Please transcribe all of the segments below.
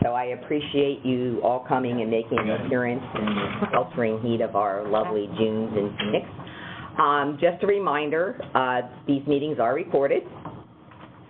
so I appreciate you all coming and making an appearance in the sweltering heat of our lovely Junes in Phoenix. Just a reminder, these meetings are recorded,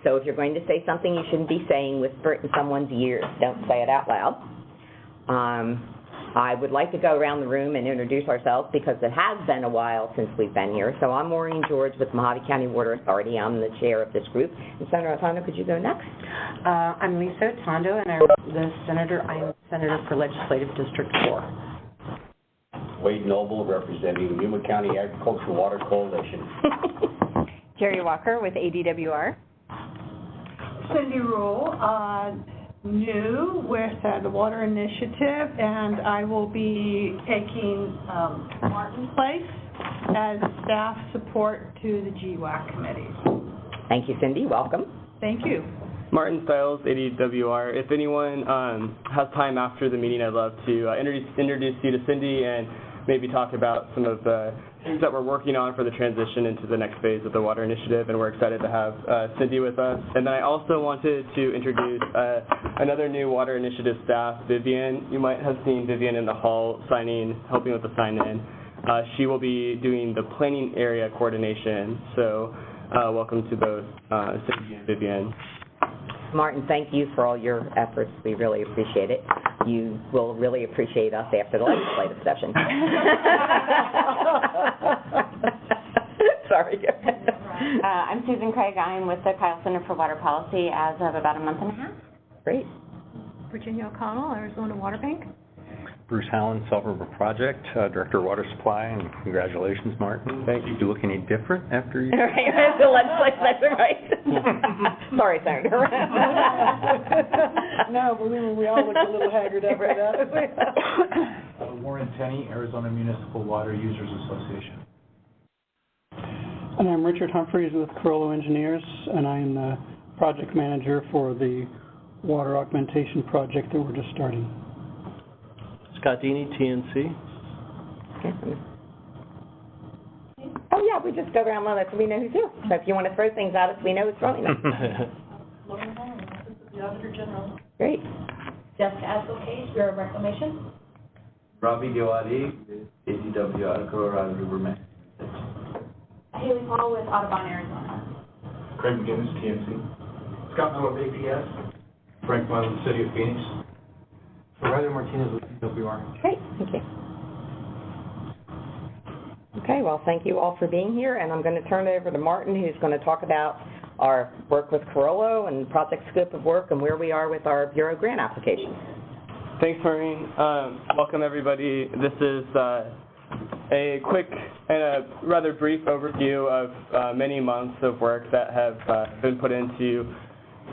so if you're going to say something you shouldn't be saying, whisper it in someone's ear. Don't say it out loud. I would like to go around the room and introduce ourselves because it has been a while since we've been here. So I'm Maureen George with Mojave County Water Authority. I'm the chair of this group. And Senator Otondo, could you go next? I'm Lisa Otondo, and I'm Senator for Legislative District 4. Wade Noble, representing Yuma County Agricultural Water Coalition. Jerry Walker with ADWR. Cindy Rule, new with the Water Initiative, and I will be taking Martin's place as staff support to the GWAC committees. Thank you, Cindy. Welcome. Thank you. Martin Stiles, ADWR. If anyone has time after the meeting, I'd love to introduce you to Cindy and maybe talk about some of the things that we're working on for the transition into the next phase of the Water Initiative, and we're excited to have Cindy with us. And then I also wanted to introduce another new Water Initiative staff, Vivian. You might have seen Vivian in the hall helping with the sign-in. She will be doing the planning area coordination, so welcome to both Cindy and Vivian. Martin, thank you for all your efforts. We really appreciate it. You will really appreciate us after the legislative session. Sorry. I'm Susan Craig. I'm with the Kyle Center for Water Policy as of about a month and a half. Great. Virginia O'Connell, Arizona Water Bank. Bruce Hallen, Salt River Project, Director of Water Supply, and congratulations, Martin. Thank you. Do you look any different after you? Right, the legislative session, right? Sorry, Senator. No, believe me, we all look a little haggard after that. Warren Tenney, Arizona Municipal Water Users Association. And I'm Richard Humphreys with Carollo Engineers, and I am the project manager for the water augmentation project that we're just starting. Scott Dini, TNC. Oh, yeah, we just go around so we know who's here. So if you want to throw things at us, we know who's throwing them. Lauren Holland, Assistant to the Auditor General. Great. Jessica Askel-Case, Bureau of Reclamation. Robbie Diwali, ADWR, Colorado River Management. Haley Paul with Audubon, Arizona. Craig McGinnis, TNC. Scott Miller, APS. Frank Miller, the City of Phoenix. Riley Martinez with ADWR. Great, thank you. Okay, well, thank you all for being here, and I'm going to turn it over to Martin, who's going to talk about our work with Carollo and project scope of work and where we are with our Bureau grant applications. Thanks, Maureen. Welcome, everybody. This is a quick and a rather brief overview of many months of work that have been put into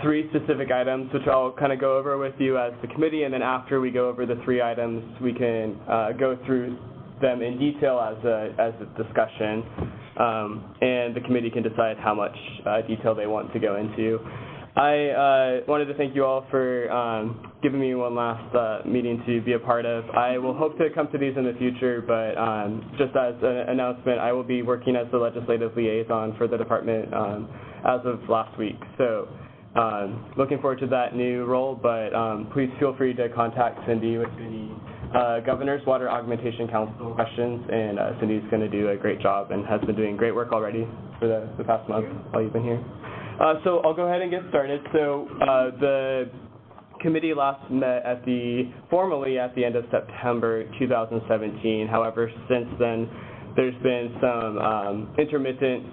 3 specific items, which I'll kind of go over with you as the committee, and then after we go over the 3 items, we can go through them in detail as a discussion, and the committee can decide how much detail they want to go into. I wanted to thank you all for giving me one last meeting to be a part of. I will hope to come to these in the future, but just as an announcement, I will be working as the legislative liaison for the department as of last week. So looking forward to that new role, but please feel free to contact Cindy with any Governor's Water Augmentation Council questions, and Cindy's going to do a great job and has been doing great work already for the past month while you've been here. So I'll go ahead and get started. So the committee last met formally at the end of September 2017. However, since then, there's been some intermittent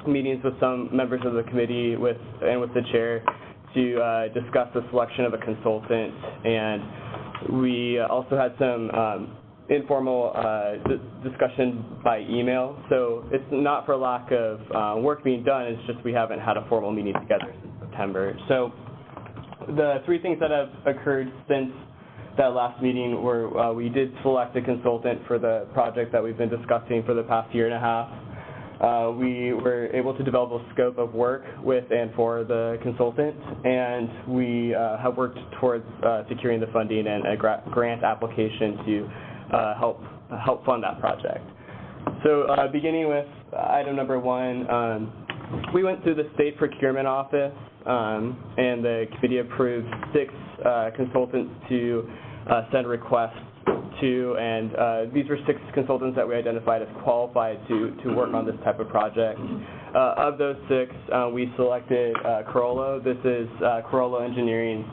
meetings with some members of the committee and with the chair to discuss the selection of a consultant, and we also had some informal discussion by email. So it's not for lack of work being done, it's just we haven't had a formal meeting together since September. So the 3 things that have occurred since that last meeting were we did select a consultant for the project that we've been discussing for the past year and a half. We were able to develop a scope of work with and for the consultant, and we have worked towards securing the funding and a grant application to help fund that project. So beginning with item number 1, we went through the state procurement office, and the committee approved 6 consultants to send requests to, and these were 6 consultants that we identified as qualified to work on this type of project. Of those 6, we selected Corollo. This is Corollo Engineering's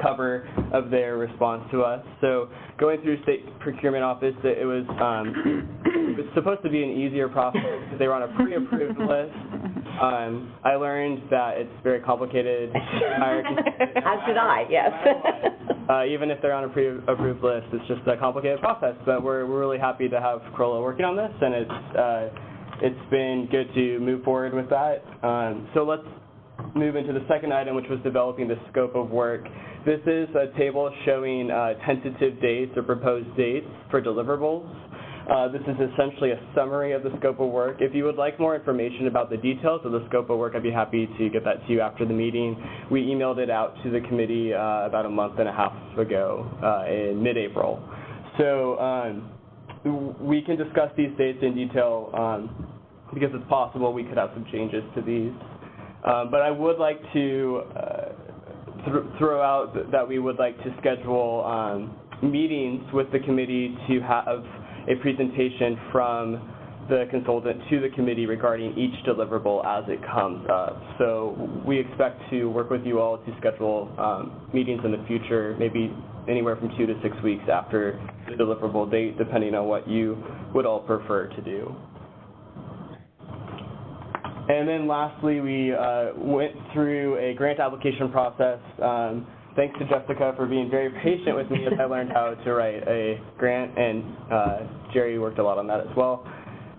cover of their response to us. So going through state procurement office, it was supposed to be an easier process because they were on a pre-approved list. I learned that it's very complicated. As did I, yes. Even if they're on a pre-approved list, it's just a complicated process. But we're really happy to have Corollo working on this, and it's been good to move forward with that. So let's move into the second item, which was developing the scope of work. This is a table showing tentative dates or proposed dates for deliverables. This is essentially a summary of the scope of work. If you would like more information about the details of the scope of work, I'd be happy to get that to you after the meeting. We emailed it out to the committee about a month and a half ago in mid-April. So we can discuss these dates in detail because it's possible we could have some changes to these. But I would like to throw out that we would like to schedule meetings with the committee to have a presentation from the consultant to the committee regarding each deliverable as it comes up. So we expect to work with you all to schedule meetings in the future, maybe anywhere from 2 to 6 weeks after the deliverable date, depending on what you would all prefer to do. And then lastly, we went through a grant application process. Thanks to Jessica for being very patient with me as I learned how to write a grant, and Jerry worked a lot on that as well,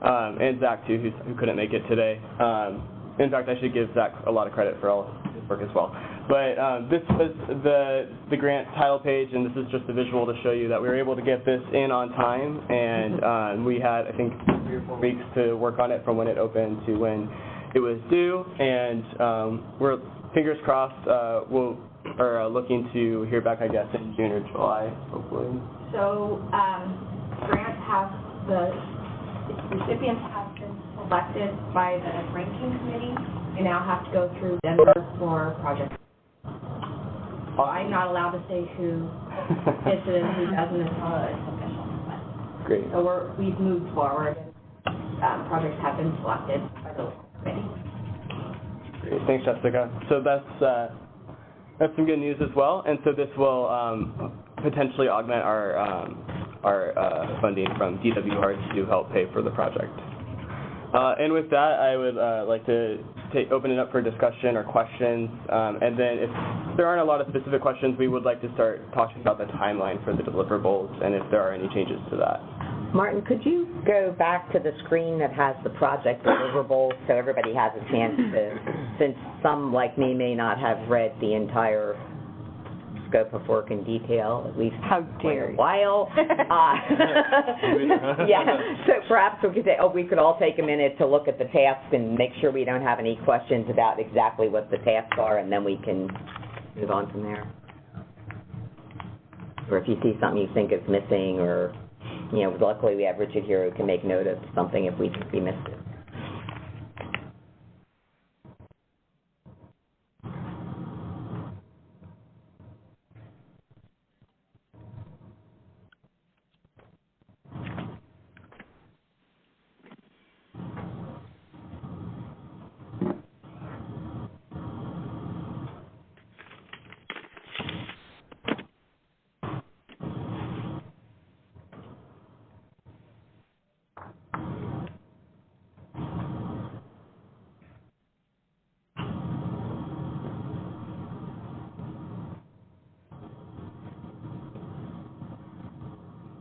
and Zach too, who couldn't make it today. In fact, I should give Zach a lot of credit for all his work as well. But this was the grant title page, and this is just a visual to show you that we were able to get this in on time, and we had, I think, 3 or 4 weeks to work on it from when it opened to when it was due, and we're, fingers crossed, we're looking to hear back, I guess, in June or July, hopefully. So grants have, the recipients have been selected by the ranking committee and now have to go through Denver for projects. I'm not allowed to say who gets it and who doesn't until it's official. Great. So we've moved forward. Projects have been selected by the committee. Great. Thanks, Jessica. So that's some good news as well, and so this will potentially augment our funding from DWR to help pay for the project. And with that, I would like to open it up for discussion or questions, and then if there aren't a lot of specific questions, we would like to start talking about the timeline for the deliverables and if there are any changes to that. Martin, could you go back to the screen that has the project deliverables so everybody has a chance to, since some like me may not have read the entire scope of work in detail, at least for a while. Yeah, so perhaps we could all take a minute to look at the tasks and make sure we don't have any questions about exactly what the tasks are, and then we can move on from there. Or if you see something you think is missing, or, you know, luckily we have Richard here who can make note of something if we think we missed it.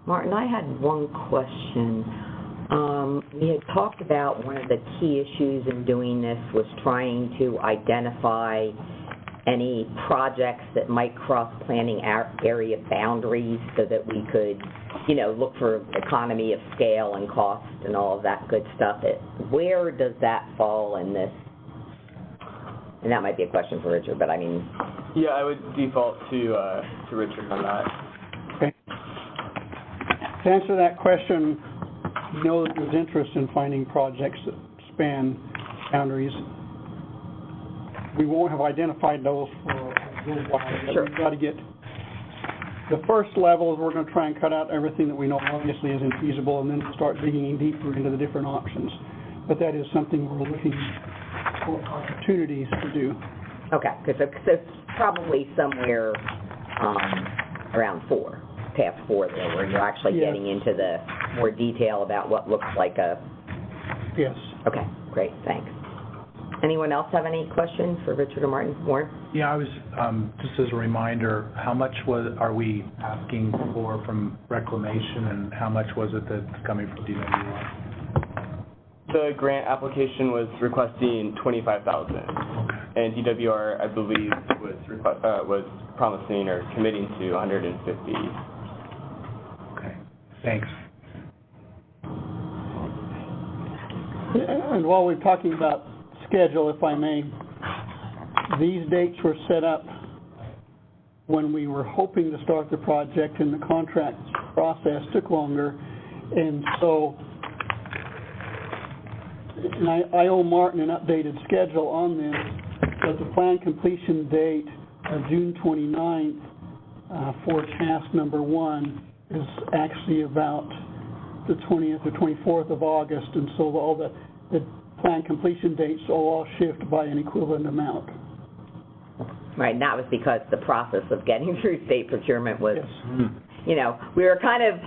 Martin, I had one question. We had talked about one of the key issues in doing this was trying to identify any projects that might cross planning area boundaries so that we could, you know, look for economy of scale and cost and all of that good stuff. Where does that fall in this? And that might be a question for Richard, but I mean... Yeah, I would default to Richard on that. Okay. To answer that question, we know that there's interest in finding projects that span boundaries. We won't have identified those for a little while. But we've got to get the first level is we're going to try and cut out everything that we know obviously isn't feasible, and then start digging deeper into the different options. But that is something we're looking for opportunities to do. Okay, because it's probably somewhere around 4, past 4 there, where you're actually getting into the more detail about what looks like a... Yes. Okay, great, thanks. Anyone else have any questions for Richard or Martin? Warren? Yeah, I was, just as a reminder, how much are we asking for from Reclamation, and how much was it that's coming from DWI? The grant application was requesting $25,000, and DWR, I believe, was promising or committing to $150,000. Okay, thanks. And while we're talking about schedule, if I may, these dates were set up when we were hoping to start the project, and the contract process took longer, and so and I owe Martin an updated schedule on this, but the planned completion date of June 29th for task number 1 is actually about the 20th or 24th of August, and so all the planned completion dates will all shift by an equivalent amount. Right, and that was because the process of getting through state procurement was, you know, we were kind of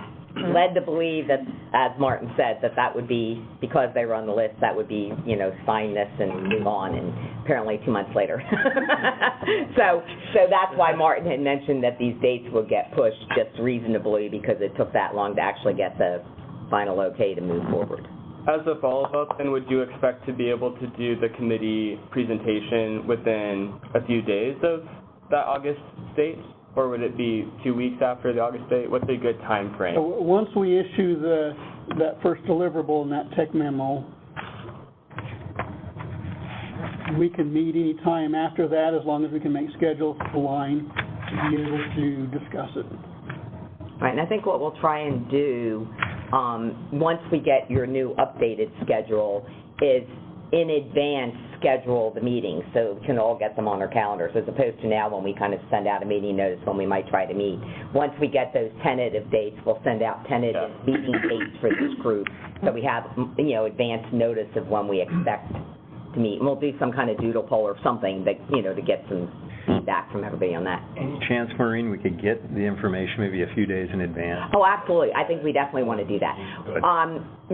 led to believe that, as Martin said, that would be, because they were on the list, that would be, you know, sign this and move on, and apparently 2 months later. So that's why Martin had mentioned that these dates would get pushed just reasonably, because it took that long to actually get the final okay to move forward. As a follow-up, then, would you expect to be able to do the committee presentation within a few days of that August date? Or would it be 2 weeks after the August date? What's a good time frame? Once we issue that first deliverable and that tech memo, we can meet any time after that, as long as we can make schedules align to be able to discuss it. Right, and I think what we'll try and do, once we get your new updated schedule, is in advance schedule the meetings so we can all get them on our calendars, as opposed to now when we kind of send out a meeting notice when we might try to meet. Once we get those tentative dates, we'll send out tentative meeting dates for this group, so we have, you know, advance notice of when we expect to meet. And we'll do some kind of doodle poll or something that, you know, to get some feedback from everybody on that. Any chance, Maureen, we could get the information maybe a few days in advance? Oh, absolutely. I think we definitely want to do that. Good.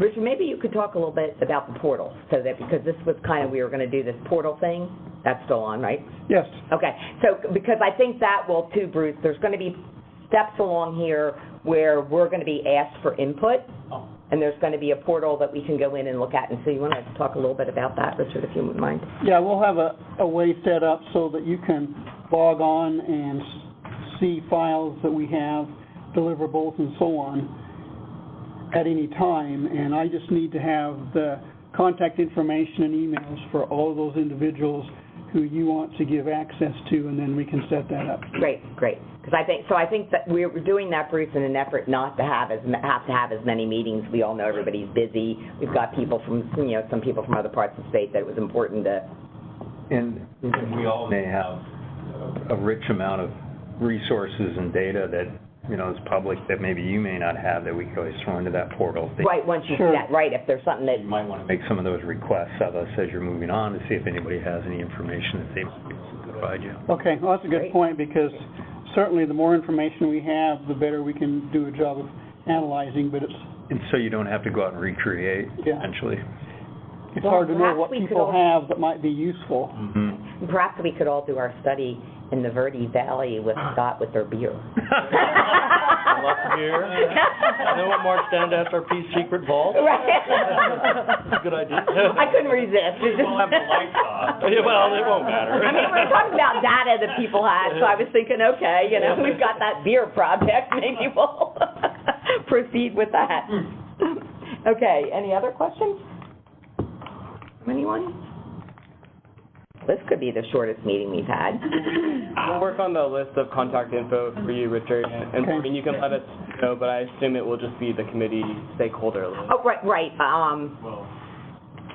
Richard, maybe you could talk a little bit about the portal, so that, because this was kind of, we were going to do this portal thing. That's still on, right? Yes. Okay. So, because I think that will too, Bruce, there's going to be steps along here where we're going to be asked for input, and there's going to be a portal that we can go in and look at. And so you want to talk a little bit about that, Richard, if you wouldn't mind? Yeah, we'll have a way set up so that you can log on and see files that we have, deliverables and so on, at any time. And I just need to have the contact information and emails for all of those individuals who you want to give access to, and then we can set that up. Great, great. Because I think that we're doing that, Bruce, in an effort not to have to have as many meetings. We all know everybody's busy. We've got people from, you know, some people from other parts of the state that it was important to. And we all may have a rich amount of resources and data that, you know, is public that maybe you may not have, that we could always throw into that portal. Right, once you see that, right, if there's something that... You might want to make some of those requests of us as you're moving on to see if anybody has any information that they might be able to provide you. Okay, well, that's a good point, because certainly the more information we have, the better we can do a job of analyzing, but it's... And so you don't have to go out and recreate, essentially. It's hard to know what people have that might be useful. Mm-hmm. Perhaps we could all do our study in the Verde Valley with Scott with their beer. Lots of beer. I know what marks down to after our Peace Secret Vault. Right. That's a good idea. I couldn't resist. We'll have the lights on. Yeah, well, it won't matter. I mean, we were talking about data that people had, so I was thinking, okay, you know, we've got that beer project, maybe we'll proceed with that. Okay, any other questions? Anyone? This could be the shortest meeting we've had. We'll work on the list of contact info for you, Richard, and I mean, you can let us know, but I assume it will just be the committee stakeholder list. Oh, right.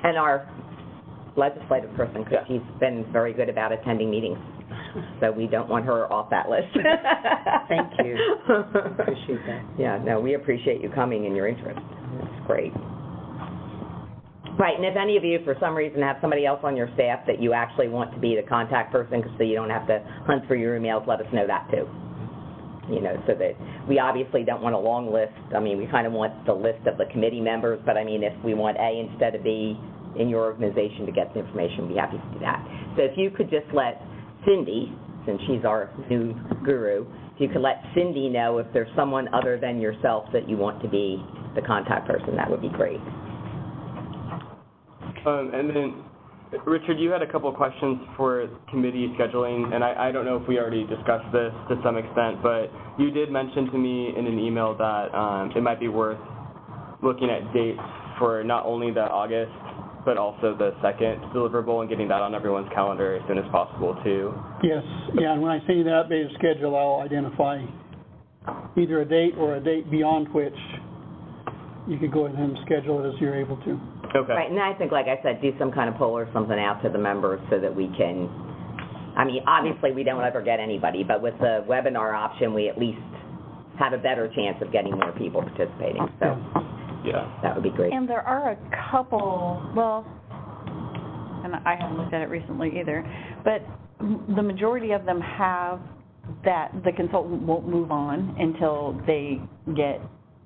And our legislative person, because she's been very good about attending meetings. So we don't want her off that list. Thank you. Appreciate that. Yeah, no, we appreciate you coming and your interest. It's great. Right, and if any of you, for some reason, have somebody else on your staff that you actually want to be the contact person, so you don't have to hunt through your emails, let us know that too. You know, so that we obviously don't want a long list. I mean, we kind of want the list of the committee members, but I mean, if we want A instead of B in your organization to get the information, we'd be happy to do that. So if you could just let Cindy, since she's our new guru, if you could let Cindy know if there's someone other than yourself that you want to be the contact person, that would be great. And then, Richard, you had a couple of questions for committee scheduling, and I don't know if we already discussed this to some extent, but you did mention to me in an email that it might be worth looking at dates for not only the August, but also the second deliverable and getting that on everyone's calendar as soon as possible, too. Yes, yeah, and when I send you that updated schedule, I'll identify either a date or a date beyond which you could go ahead and schedule it as you're able to. Okay. Right, and I think, like I said, do some kind of poll or something out to the members so that we can, I mean, obviously we don't ever get anybody, but with the webinar option, we at least have a better chance of getting more people participating. So yeah, that would be great. And there are a couple, well, and I haven't looked at it recently either, but the majority of them have that the consultant won't move on until they get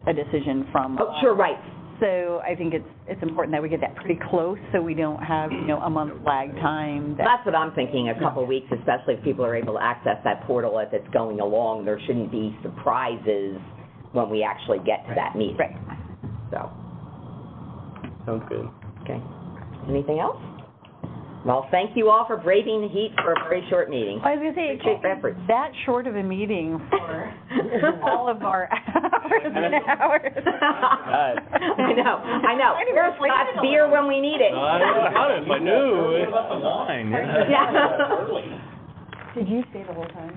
a decision from. Oh, sure, right. So I think it's important that we get that pretty close so we don't have, you know, a month lag time. That's what I'm thinking, a couple of weeks, especially if people are able to access that portal as it's going along. There shouldn't be surprises when we actually get to that meeting. Right. So. Sounds good. Okay. Anything else? Well, thank you all for braving the heat for a very short meeting. I was going to say, it can't be that short of a meeting for all of our hours and hours. I know. We're got beer when we need it. Honest, I knew. Wine, yeah. Did you stay the whole time?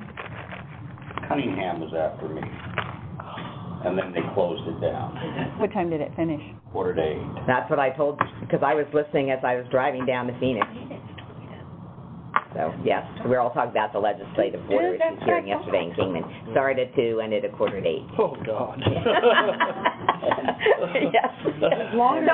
Cunningham was after me, and then they closed it down. What time did it finish? 7:45. That's what I told, because I was listening as I was driving down to Phoenix. So, yes, we were all talking about the legislative order issues hearing yesterday in Kingman. Started at 2, ended at 7:45. Oh, God. Yes. So, on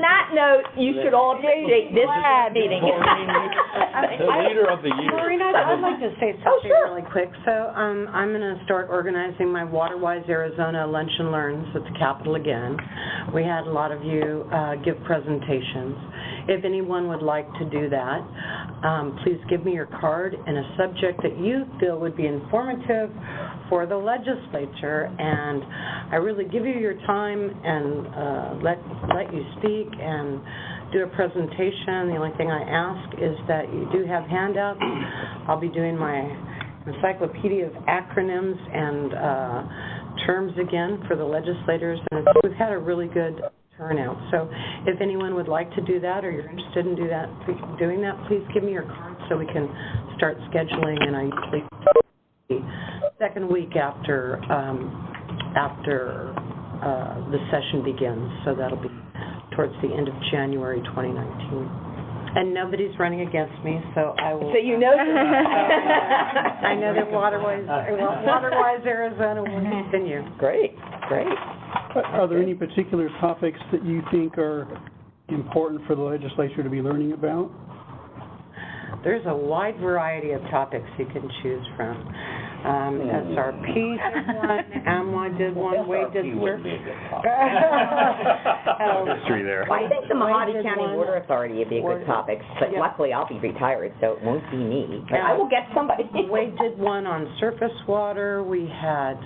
that note, you should all appreciate this meeting. The leader of the year. Maureen, I'd like to say something really quick. So I'm going to start organizing my WaterWise Arizona Lunch and Learns at the Capitol again. We had a lot of you give presentations. If anyone would like to do that, please give me your card and a subject that you feel would be informative for the legislature, and I really give you your time and let you speak and do a presentation. The only thing I ask is that you do have handouts. I'll be doing my encyclopedia of acronyms and terms again for the legislators, and we've had a really good turnout. So if anyone would like to do that or you're interested in doing that, please give me your card so we can start scheduling, and I usually the second week after the session begins, so that'll be towards the end of January 2019. And nobody's running against me, so I will. So you know. I know that WaterWise Arizona will continue. Great. Are there any particular topics that you think are important for the legislature to be learning about? There's a wide variety of topics you can choose from. SRP did one, AMWA did one, Wade did one. History there. Well, I think the Mojave County Water Authority would be a good topic, but luckily I'll be retired, so it won't be me. But I will get somebody. Wade did one on surface water. We had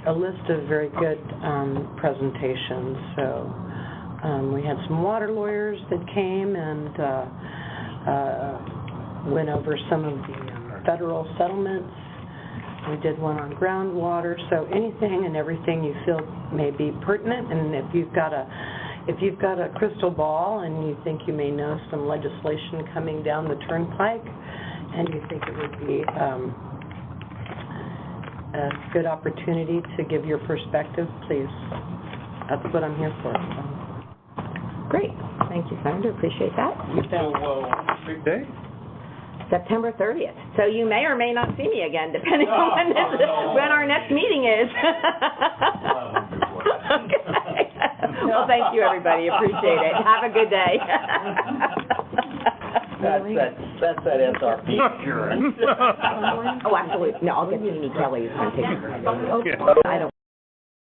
a list of very good presentations. So we had some water lawyers that came and went over some of the federal settlements. We did one on groundwater. So anything and everything you feel may be pertinent, and if you've got a crystal ball and you think you may know some legislation coming down the turnpike, and you think it would be a good opportunity to give your perspective, please. That's what I'm here for. Great. Thank you, Senator. Appreciate that. So, big day? September 30th. So you may or may not see me again, depending on when our next meeting is. Okay. Well, thank you, everybody. Appreciate it. Have a good day. That's that SRP insurance. Oh, absolutely. No, I'll get Jeannie Kelly who's going to take care of it. I don't